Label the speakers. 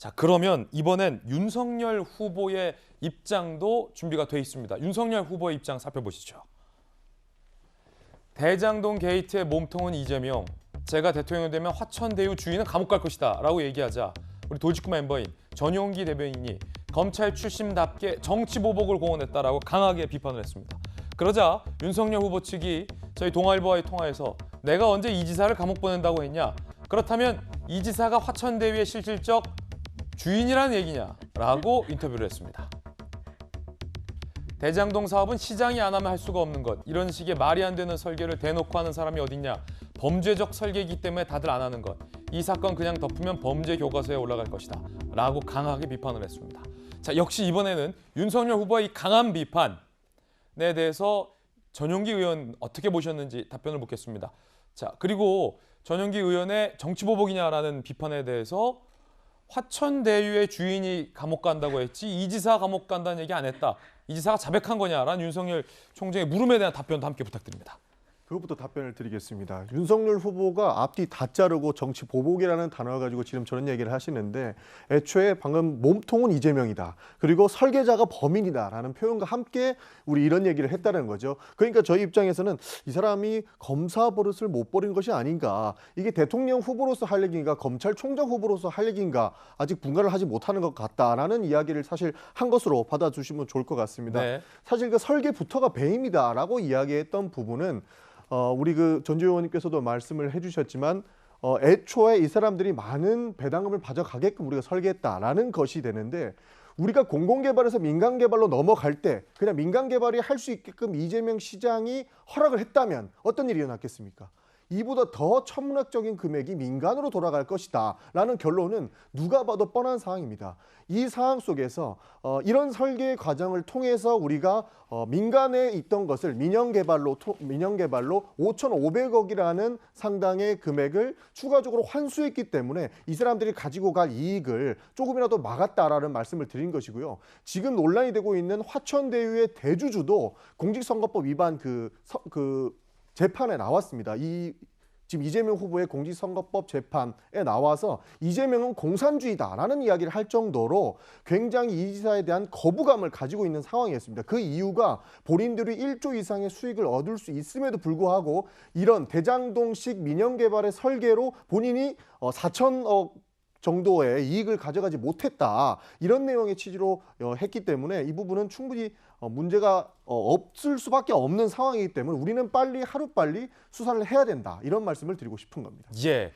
Speaker 1: 자, 그러면 이번엔 윤석열 후보의 입장도 준비가 돼 있습니다. 윤석열 후보의 입장 살펴보시죠. 대장동 게이트의 몸통은 이재명. 제가 대통령이 되면 화천대유 주인은 감옥 갈 것이다 라고 얘기하자 우리 돌직구 멤버인 전용기 대변인이 검찰 출신답게 정치보복을 공언했다라고 강하게 비판을 했습니다. 그러자 윤석열 후보 측이 저희 동아일보와의 통화에서 내가 언제 이 지사를 감옥 보낸다고 했냐? 그렇다면 이 지사가 화천대유의 실질적 주인이라는 얘기냐라고 인터뷰를 했습니다. 대장동 사업은 시장이 안 하면 할 수가 없는 것. 이런 식의 말이 안 되는 설계를 대놓고 하는 사람이 어딨냐. 범죄적 설계이기 때문에 다들 안 하는 것. 이 사건 그냥 덮으면 범죄 교과서에 올라갈 것이다. 라고 강하게 비판을 했습니다. 자, 역시 이번에는 윤석열 후보의 이 강한 비판에 대해서 전용기 의원 어떻게 보셨는지 답변을 묻겠습니다. 자, 그리고 전용기 의원의 정치보복이냐라는 비판에 대해서 화천대유의 주인이 감옥 간다고 했지 이 지사 감옥 간다는 얘기 안 했다. 이 지사가 자백한 거냐라는 윤석열 총장의 물음에 대한 답변도 함께 부탁드립니다.
Speaker 2: 그것부터 답변을 드리겠습니다. 윤석열 후보가 앞뒤 다 자르고 정치 보복이라는 단어를 가지고 지금 저런 얘기를 하시는데 애초에 방금 몸통은 이재명이다. 그리고 설계자가 범인이다라는 표현과 함께 우리 이런 얘기를 했다는 거죠. 그러니까 저희 입장에서는 이 사람이 검사 버릇을 못 버린 것이 아닌가. 이게 대통령 후보로서 할 얘기인가 검찰총장 후보로서 할 얘기인가 아직 분간을 하지 못하는 것 같다라는 이야기를 사실 한 것으로 받아주시면 좋을 것 같습니다.
Speaker 1: 네.
Speaker 2: 사실 그 설계부터가 배임이다라고 이야기했던 부분은 우리 그 전주 의원님께서도 말씀을 해주셨지만 애초에 이 사람들이 많은 배당금을 가져가게끔 우리가 설계했다라는 것이 되는데 우리가 공공개발에서 민간개발로 넘어갈 때 그냥 민간개발이 할 수 있게끔 이재명 시장이 허락을 했다면 어떤 일이 일어났겠습니까? 이보다 더 천문학적인 금액이 민간으로 돌아갈 것이다 라는 결론은 누가 봐도 뻔한 상황입니다. 이 상황 속에서 이런 설계 과정을 통해서 우리가 민간에 있던 것을 민영개발로 5,500억이라는 상당의 금액을 추가적으로 환수했기 때문에 이 사람들이 가지고 갈 이익을 조금이라도 막았다라는 말씀을 드린 것이고요. 지금 논란이 되고 있는 화천대유의 대주주도 공직선거법 위반 재판에 나왔습니다. 지금 이재명 후보의 공직선거법 재판에 나와서 이재명은 공산주의다라는 이야기를 할 정도로 굉장히 이 지사에 대한 거부감을 가지고 있는 상황이었습니다. 그 이유가 본인들이 1조 이상의 수익을 얻을 수 있음에도 불구하고 이런 대장동식 민영개발의 설계로 본인이 4천억 정도의 이익을 가져가지 못했다. 이런 내용의 취지로 했기 때문에 이 부분은 충분히 문제가 없을 수밖에 없는 상황이기 때문에 우리는 하루빨리 수사를 해야 된다. 이런 말씀을 드리고 싶은 겁니다.
Speaker 1: 예.